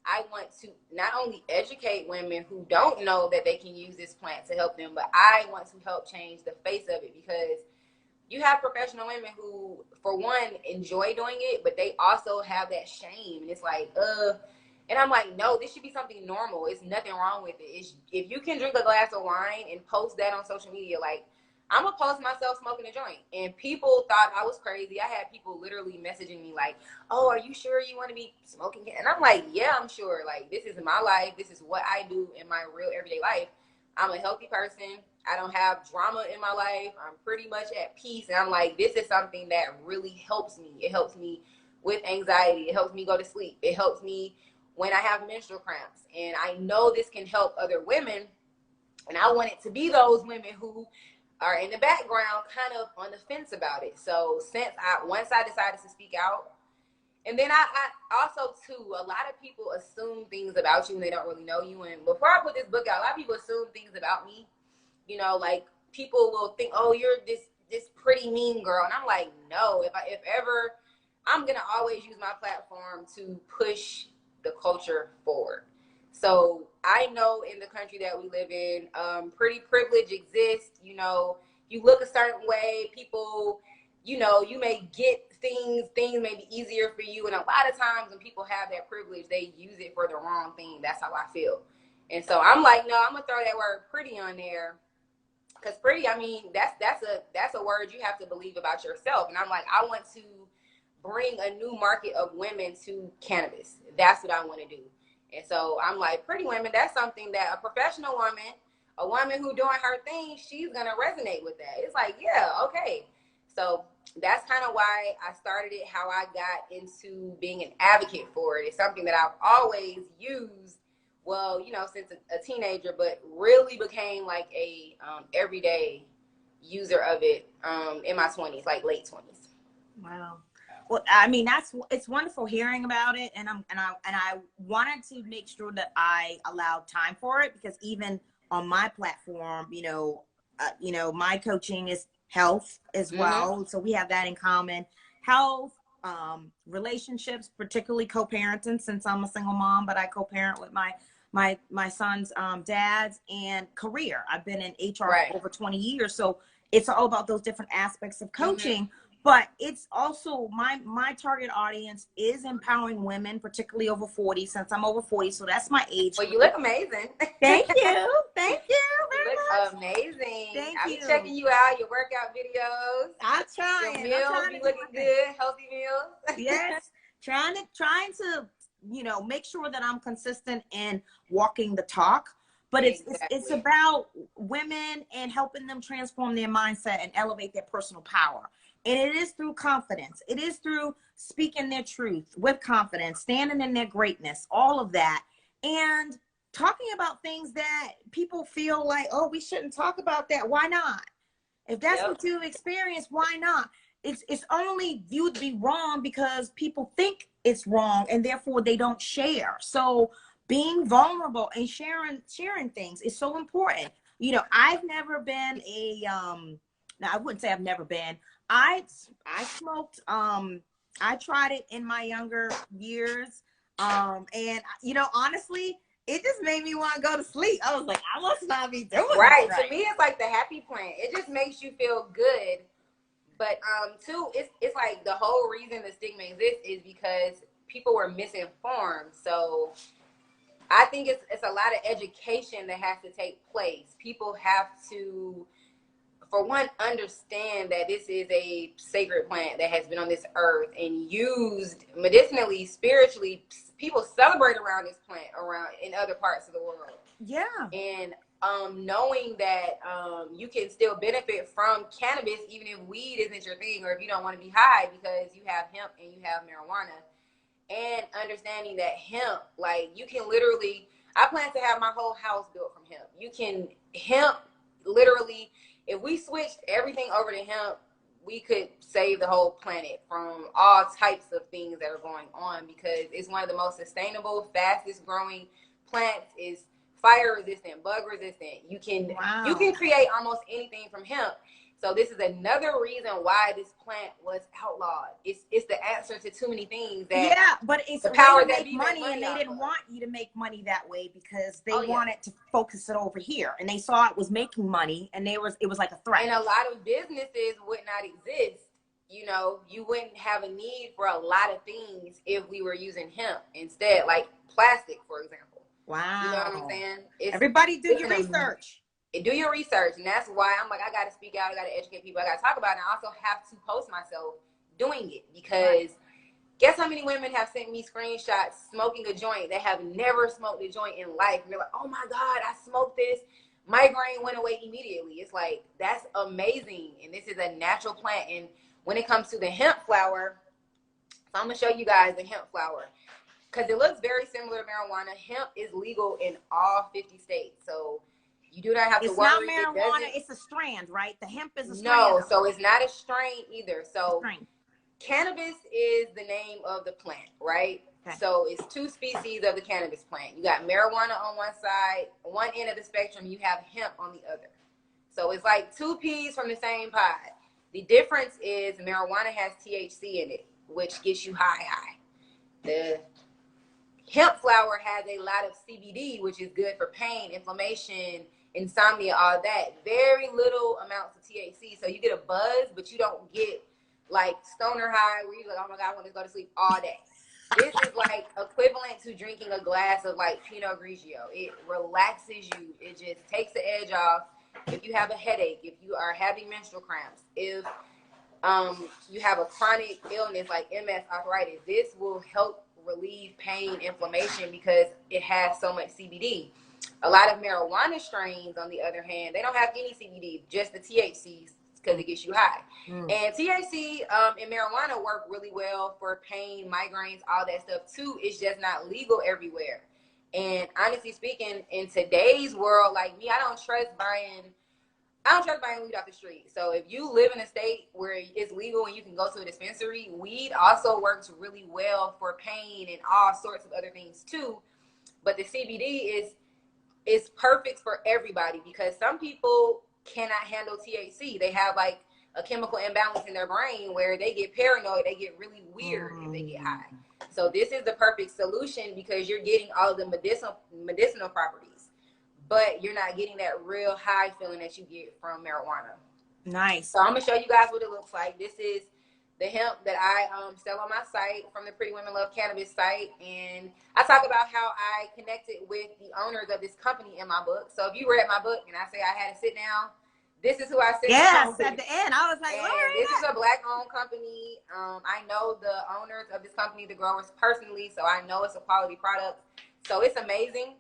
I want to not only educate women who don't know that they can use this plant to help them, but I want to help change the face of it, because you have professional women who, for one, enjoy doing it, but they also have that shame. And it's like, and I'm like, no, this should be something normal. It's nothing wrong with it. If you can drink a glass of wine and post that on social media, like, I'm going to post myself smoking a joint. And people thought I was crazy. I had people literally messaging me like, oh, are you sure you want to be smoking? And I'm like, yeah, I'm sure. Like, this is my life. This is what I do in my real everyday life. I'm a healthy person. I don't have drama in my life. I'm pretty much at peace. And I'm like, this is something that really helps me. It helps me with anxiety. It helps me go to sleep. It helps me when I have menstrual cramps. And I know this can help other women. And I want it to be those women who are in the background kind of on the fence about it. So once I decided to speak out, and then I also, too, a lot of people assume things about you and they don't really know you. And before I put this book out, a lot of people assume things about me. You know, like, people will think, oh, you're this pretty mean girl. And I'm like, no, if ever, I'm going to always use my platform to push the culture forward. So I know in the country that we live in, pretty privilege exists. You know, you look a certain way, people, you know, you may get things may be easier for you. And a lot of times when people have that privilege, they use it for the wrong thing. That's how I feel. And so I'm like, no, I'm going to throw that word pretty on there. Because pretty, I mean, that's a word you have to believe about yourself. And I'm like, I want to bring a new market of women to cannabis. That's what I want to do. And so I'm like, pretty women, that's something that a professional woman, a woman who doing her thing, she's going to resonate with that. It's like, yeah, okay. So that's kind of why I started it, how I got into being an advocate for it. It's something that I've always used well, since a teenager, but really became like a everyday user of it in my 20s, like late 20s. Wow. Well, I mean, it's wonderful hearing about it, and I wanted to make sure that I allowed time for it, because even on my platform, my coaching is health as well, so we have that in common. Health, relationships, particularly co-parenting, since I'm a single mom, but I co-parent with my son's dads, and career. I've been in HR for over 20 years, so it's all about those different aspects of coaching. But it's also my target audience is empowering women, particularly over 40, since I'm over 40. So that's my age. Well, you look amazing. Thank you. Thank you very much. Amazing. I'll be checking you out, your workout videos. I'm trying. Your meals be looking good, healthy meals. Yes. Trying to, make sure that I'm consistent in walking the talk. But it's about women and helping them transform their mindset and elevate their personal power. And it is through confidence. It is through speaking their truth with confidence, standing in their greatness, all of that. And talking about things that people feel like, oh, we shouldn't talk about that. Why not? If that's what you've experienced, why not? It's only viewed to be wrong because people think it's wrong, and therefore they don't share. So being vulnerable and sharing things is so important. I've never been now I wouldn't say I've never been. I smoked. I tried it in my younger years. And honestly, it just made me want to go to sleep. I was like, I must not be doing right. Right. To me, it's like the happy plant. It just makes you feel good. But too, it's like the whole reason the stigma exists is because people were misinformed. So I think it's a lot of education that has to take place. People have to, for one, understand that this is a sacred plant that has been on this earth and used medicinally, spiritually. People celebrate around this plant around in other parts of the world. Yeah. And knowing that you can still benefit from cannabis even if weed isn't your thing, or if you don't want to be high, because you have hemp and you have marijuana. And understanding that hemp, like, you can literally, I plan to have my whole house built from hemp. You can hemp literally, if we switched everything over to hemp, we could save the whole planet from all types of things that are going on, because it's one of the most sustainable, fastest growing plants. Is fire resistant, bug resistant. You can create almost anything from hemp. So this is another reason why this plant was outlawed. It's the answer to too many things. But it's the power to that make money, and they didn't want you to make money that way because they wanted to focus it over here, and they saw it was making money, and it was like a threat. And a lot of businesses would not exist. You wouldn't have a need for a lot of things if we were using hemp instead, like plastic, for example. Wow. You know what I'm saying? Everybody do your research. Do your research. And that's why I'm like, I got to speak out. I got to educate people. I got to talk about it. And I also have to post myself doing it, because guess how many women have sent me screenshots smoking a joint that have never smoked a joint in life. And they're like, oh my God, I smoked this. Migraine went away immediately. It's like, that's amazing. And this is a natural plant. And when it comes to the hemp flower, so I'm going to show you guys the hemp flower, because it looks very similar to marijuana. Hemp is legal in all 50 states. So you do not have to worry. It's not marijuana. It's a strand, right? The hemp is a strand. No, so it's not a strain either. So cannabis is the name of the plant, right? Okay. So it's two species of the cannabis plant. You got marijuana on one side, one end of the spectrum. You have hemp on the other. So it's like two peas from the same pod. The difference is marijuana has THC in it, which gets you high. The hemp flower has a lot of CBD, which is good for pain, inflammation, insomnia, all that. Very little amounts of THC. So you get a buzz, but you don't get like stoner high where you're like, oh my God, I want to go to sleep all day. This is like equivalent to drinking a glass of like Pinot Grigio. It relaxes you. It just takes the edge off. If you have a headache, if you are having menstrual cramps, if you have a chronic illness like MS, arthritis, this will help relieve pain, inflammation, because it has so much CBD. A lot of marijuana strains, on the other hand, they don't have any CBD, just the THC, because it gets you high. And THC and marijuana work really well for pain, migraines, all that stuff too. It's just not legal everywhere. And honestly speaking, in today's world, like me, I don't trust buying weed off the street. So if you live in a state where it's legal and you can go to a dispensary, weed also works really well for pain and all sorts of other things too. But the CBD is perfect for everybody because some people cannot handle THC. They have like a chemical imbalance in their brain where they get paranoid, they get really weird if they get high. So this is the perfect solution because you're getting all of the medicinal properties, but you're not getting that real high feeling that you get from marijuana. Nice. So I'm gonna show you guys what it looks like. This is the hemp that I sell on my site from the Pretty Women Love Cannabis site. And I talk about how I connected with the owners of this company in my book. So if you read my book and I say I had to sit down, this is who I sit down with. Yes, at the end, I was like, and this is a Black-owned company. I know the owners of this company, the growers, personally, so I know it's a quality product. So it's amazing.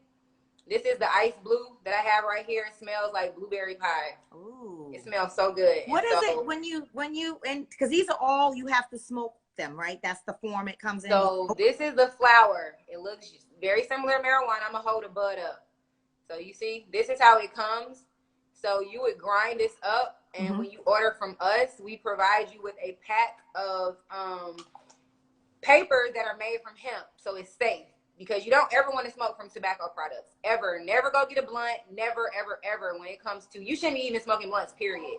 This is the ice blue that I have right here. It smells like blueberry pie. Ooh. It smells so good. What is it when you and because these are all you have to smoke them, right? That's the form it comes in. So this is the flower. It looks very similar to marijuana. I'm gonna hold a bud up. So you see, this is how it comes. So you would grind this up, and when you order from us, we provide you with a pack of papers that are made from hemp, so it's safe. Because you don't ever want to smoke from tobacco products. Ever. Never go get a blunt. Never, ever, ever when it comes to, you shouldn't be even smoking blunts, period.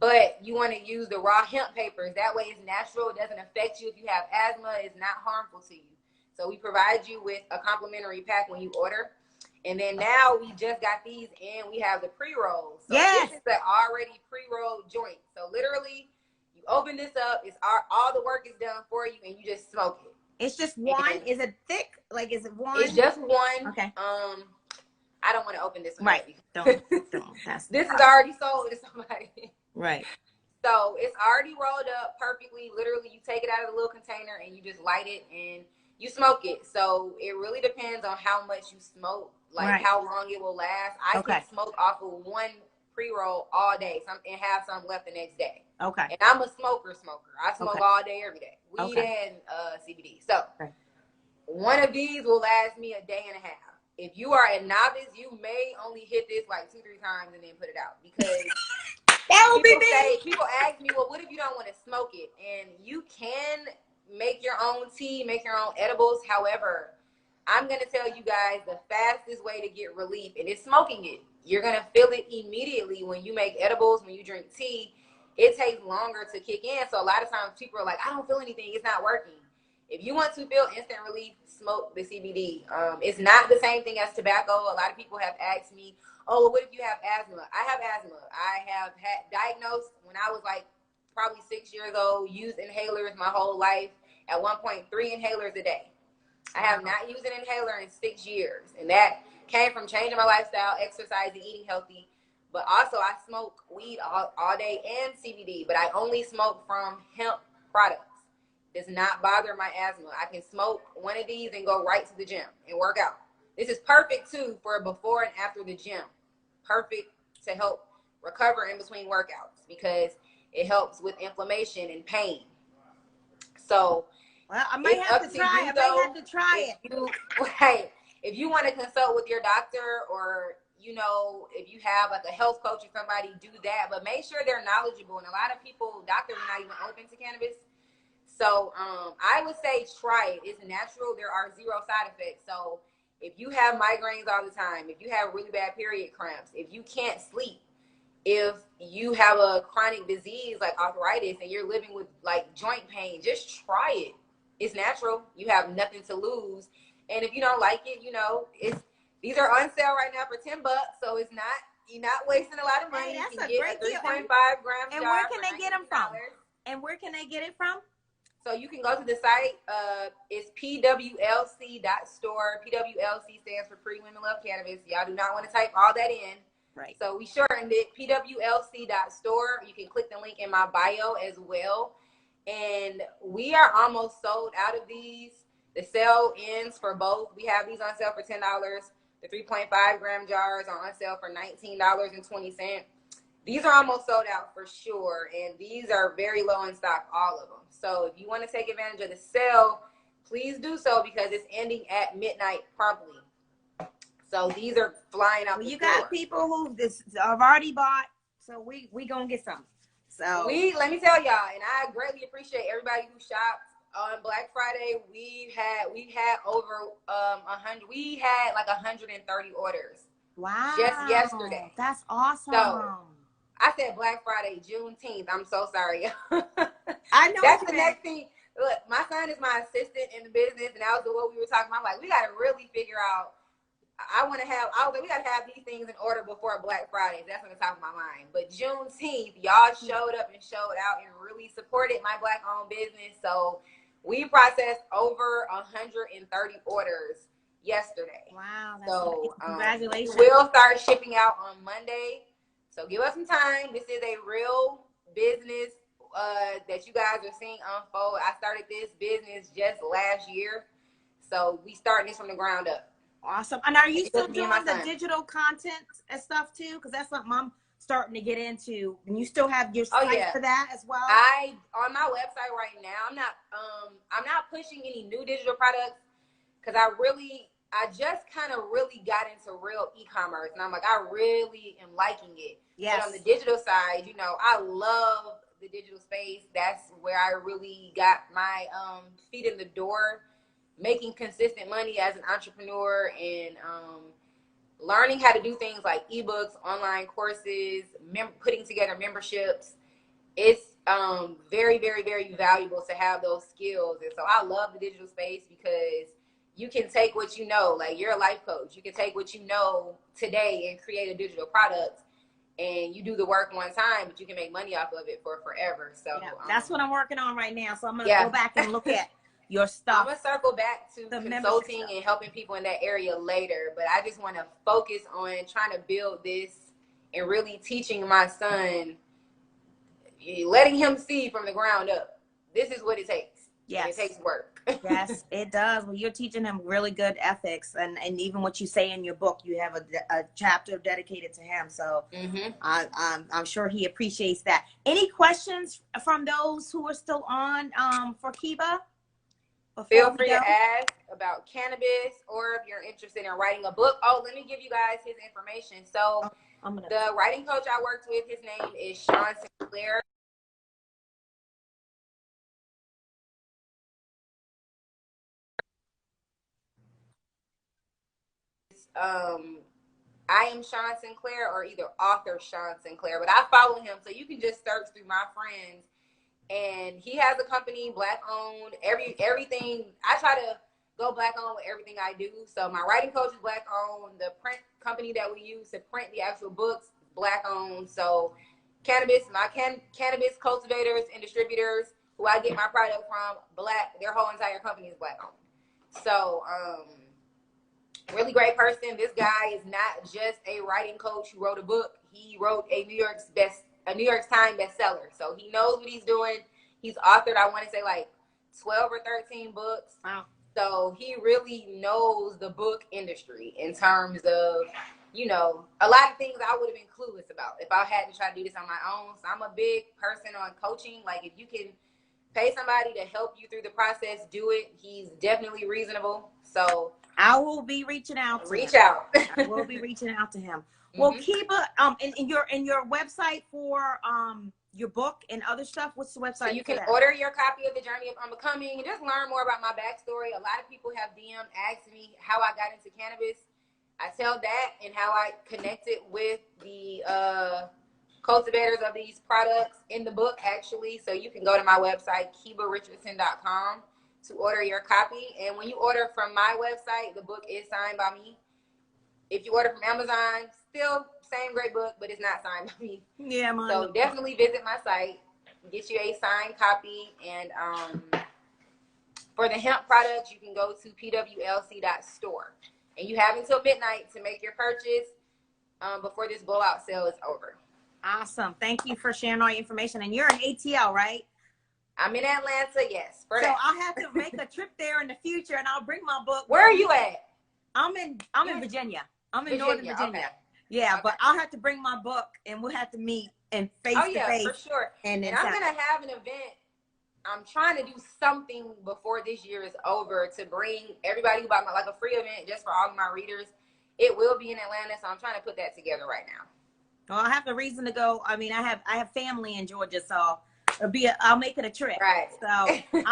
But you want to use the raw hemp papers. That way it's natural. It doesn't affect you if you have asthma. It's not harmful to you. So we provide you with a complimentary pack when you order. And then now we just got these and we have the pre-rolls. So this is the already pre-rolled joint. So literally, you open this up. It's all the work is done for you and you just smoke it. It's just one. And is it thick? Like, is it one? It's just one. Okay. I don't want to open this one. Right. Don't. This is already sold to somebody. Right. So it's already rolled up perfectly. Literally, you take it out of the little container and you just light it and you smoke it. So it really depends on how much you smoke, like how long it will last. I can smoke off of one pre-roll all day and have some left the next day. Okay. And I'm a smoker. I smoke all day, every day. Weed and CBD. So one of these will last me a day and a half. If you are a novice, you may only hit this like 2-3 times and then put it out because people ask me, well, what if you don't want to smoke it? And you can make your own tea, make your own edibles. However, I'm going to tell you guys the fastest way to get relief, and it's smoking it. You're going to feel it immediately when you make edibles, when you drink tea. It takes longer to kick in. So a lot of times people are like, I don't feel anything. It's not working. If you want to feel instant relief, smoke the CBD. It's not the same thing as tobacco. A lot of people have asked me, oh, well, what if you have asthma? I have asthma. I have had diagnosed when I was like probably 6 years old, used inhalers my whole life. At one point, 3 inhalers a day. I have not used an inhaler in 6 years. And that came from changing my lifestyle, exercising, eating healthy. But also I smoke weed all day and CBD, but I only smoke from hemp products. Does not bother my asthma. I can smoke one of these and go right to the gym and work out. This is perfect too for before and after the gym. Perfect to help recover in between workouts because it helps with inflammation and pain. So well, I might have to try it. If you want to consult with your doctor or, you know, if you have like a health coach or somebody, do that. But make sure they're knowledgeable. And a lot of people, doctors are not even open to cannabis. So I would say try it. It's natural. There are 0 side effects. So if you have migraines all the time, if you have really bad period cramps, if you can't sleep, if you have a chronic disease like arthritis and you're living with like joint pain, just try it. It's natural. You have nothing to lose. And if you don't like it, you know, these are on sale right now for $10. So it's not, you're not wasting a lot of money. Hey, that's you can a get great a 3.5 gram and jar. where can they get them from? And where can they get it from? So you can go to the site. It's pwlc.store. PWLC stands for Pretty Women Love Cannabis. Y'all do not want to type all that in. Right. So we shortened it, pwlc.store. You can click the link in my bio as well. And we are almost sold out of these. The sale ends for both. We have these on sale for $10. The 3.5 gram jars are on sale for $19.20. These are almost sold out for sure. And these are very low in stock, all of them. So if you want to take advantage of the sale, please do so because it's ending at midnight promptly. So these are flying out. Well, the you door. got people who have already bought, so we gonna get some. So let me tell y'all, and I greatly appreciate everybody who shopped on Black Friday. We had over 100. We had like 130 orders. Wow, just yesterday. That's awesome. So I said Black Friday, Juneteenth. I'm so sorry. I know that's the next thing. Look, my son is my assistant in the business, and that was what we were talking about. I'm like, we got to really figure out. I was like, we got to have these things in order before Black Friday. That's on the top of my mind. But Juneteenth, y'all showed up and showed out and really supported my Black-owned business. So we processed over 130 orders yesterday. Wow. That's so congratulations. We'll start shipping out on Monday. So give us some time. This is a real business that you guys are seeing unfold. I started this business just last year. So we starting this from the ground up. Awesome. And are you still doing the digital content and stuff too? Because that's something I'm starting to get into. And you still have your site for that as well? On my website right now, I'm not pushing any new digital products because I just kind of really got into real e-commerce, and I'm like, I really am liking it. Yes. But on the digital side, you know, I love the digital space. That's where I really got my feet in the door, making consistent money as an entrepreneur, and learning how to do things like ebooks, online courses, putting together memberships. It's very, very, very valuable to have those skills. And so I love the digital space because you can take what you know, like you're a life coach. You can take what you know today and create a digital product, and you do the work one time, but you can make money off of it for forever. So that's what I'm working on right now. So I'm going to go back and look at your stuff. I'm going to circle back to consulting and helping people in that area later, but I just want to focus on trying to build this and really teaching my son, letting him see from the ground up. This is what it takes. Yes. It takes work. Yes, it does. Well, you're teaching him really good ethics, and even what you say in your book, you have a chapter dedicated to him. So I'm sure he appreciates that. Any questions from those who are still on for Keba? Feel free to ask about cannabis, or if you're interested in writing a book. Oh, let me give you guys his information. So the writing coach I worked with, his name is Sean Sinclair. I am Sean Sinclair, or either author Sean Sinclair, but I follow him, so you can just search through my friends. And he has a company, Black owned. Everything I try to go Black owned with everything I do. So my writing coach is Black owned. The print company that we use to print the actual books, Black owned. So cannabis, my cannabis cultivators and distributors who I get my product from, Black. Their whole entire company is Black owned. So really great person. This guy is not just a writing coach who wrote a book. He wrote a New York Times bestseller. So he knows what he's doing. He's authored, I want to say, like 12 or 13 books. Wow. So he really knows the book industry in terms of, you know, a lot of things I would have been clueless about if I had to try to do this on my own. So I'm a big person on coaching. Like, if you can pay somebody to help you through the process, do it. He's definitely reasonable. So I will be reaching out to him. I will be reaching out to him. Well, Keba, in your website for your book and other stuff, what's the website? So you can order your copy of The Journey of Unbecoming and just learn more about my backstory. A lot of people have asked me how I got into cannabis. I tell that and how I connected with the cultivators of these products in the book, actually. So you can go to my website, KebaRichardson.com, to order your copy. And when you order from my website, the book is signed by me. If you order from Amazon, still same great book, but it's not signed by me. Yeah, so definitely visit my site, get you a signed copy. And for the hemp products, you can go to pwlc.store. And you have until midnight to make your purchase before this blowout sale is over. Awesome. Thank you for sharing all your information. And you're in ATL, right? I'm in Atlanta, yes. So I'll have to make a trip there in the future, and I'll bring my book. Where are you at? I'm in Virginia. I'm in Northern Virginia. Okay. Yeah, okay. But I'll have to bring my book, and we'll have to meet and face to face. For sure. And I'm gonna have an event I'm trying to do something before this year is over to bring everybody who bought my, like a free event just for all of my readers. It will be in Atlanta, so I'm trying to put that together right now. Well, I have a reason to go. I mean, I have family in Georgia, so I'll make it a trip. Right. So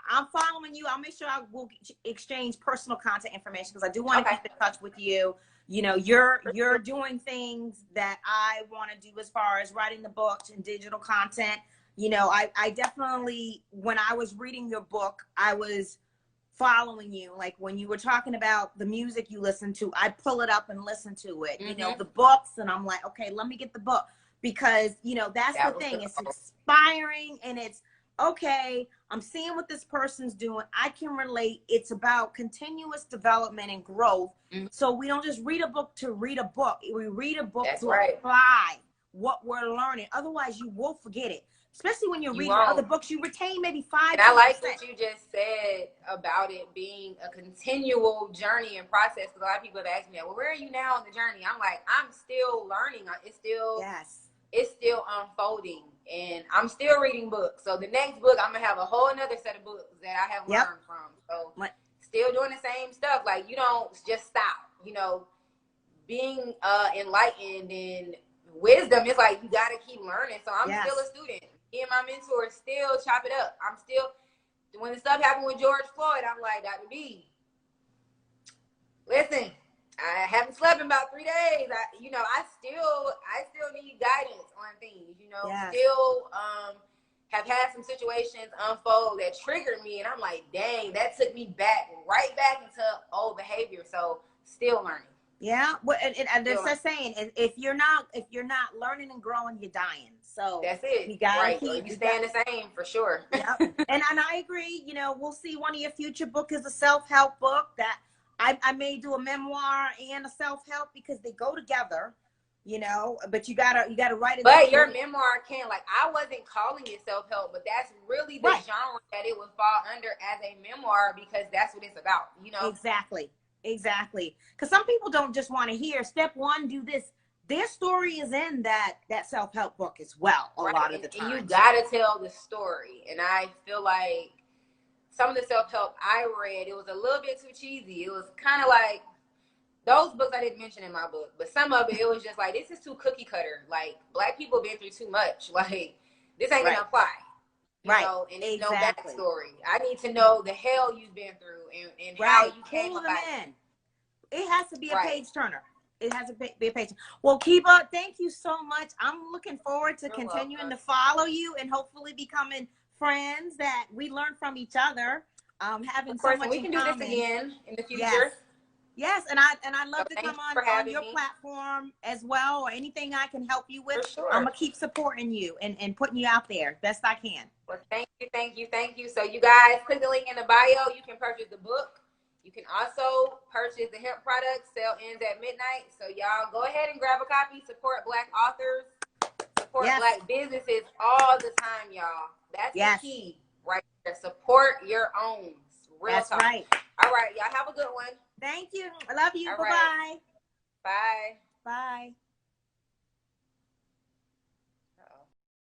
I'm following you. I'll make sure I will exchange personal contact information because I do want to keep in touch with you. You know, you're doing things that I want to do as far as writing the books and digital content. You know, I definitely, when I was reading your book, I was following you. Like when you were talking about the music you listen to, I pull it up and listen to it. You know, the books, and I'm like, okay, let me get the book, because you know that's the thing. It's inspiring, and it's okay. I'm seeing what this person's doing. I can relate. It's about continuous development and growth. So we don't just read a book to read a book. We read a book to apply what we're learning. Otherwise, you will forget it. Especially when you're reading other books, you retain maybe 5%. And I like what you just said about it being a continual journey and process. Because a lot of people have asked me, well, where are you now on the journey? I'm like, I'm still learning. It's still unfolding, and I'm still reading books. So the next book, I'm gonna have a whole another set of books that I have learned from. So still doing the same stuff. Like, you don't just stop. You know, being enlightened and wisdom is like, you gotta keep learning. So I'm still a student. Me and my mentor still chop it up. I'm still, when the stuff happened with George Floyd, I'm like, Dr. B, listen, I haven't slept in about 3 days. I still need guidance on things, still have had some situations unfold that triggered me. And I'm like, dang, that took me right back into old behavior. So still learning. Yeah. Well, and they're just saying, if you're not learning and growing, you're dying. So that's it. You gotta keep you staying the same for sure. Yep. and I agree. You know, we'll see. One of your future book is a self-help book that I may do a memoir and a self-help because they go together. You know, but you gotta write it. But your memoir I wasn't calling it self-help, but that's really the genre that it would fall under as a memoir, because that's what it's about. You know, exactly. Because some people don't just want to hear step one, do this. Their story is in that self-help book as well. A lot of the time, and you gotta tell the story. And I feel like some of the self-help I read, it was a little bit too cheesy. It was kind of like those books I didn't mention in my book, but some of it was just like, this is too cookie cutter. Like, Black people been through too much. Like, this ain't gonna apply. You know, and there's no backstory. I need to know the hell you've been through and how you came about it. It has to be a page turner. It has to be a page. Well, Keba, thank you so much. I'm looking forward to continuing to follow you and hopefully becoming friends that we learn from each other. Having so much we can do this again in the future. Yes, and I'd love to come on your platform as well, or anything I can help you with. For sure. I'm gonna keep supporting you and putting you out there best I can. Well, thank you. So you guys, click the link in the bio. You can purchase the book. You can also purchase the hemp products. Sale ends at midnight. So y'all go ahead and grab a copy. Support Black authors. Support Black businesses all the time, y'all. That's the key right there. Support your own. Real talk. Right. All right, y'all have a good one. Thank you. I love you. All Bye-bye. Bye. Bye.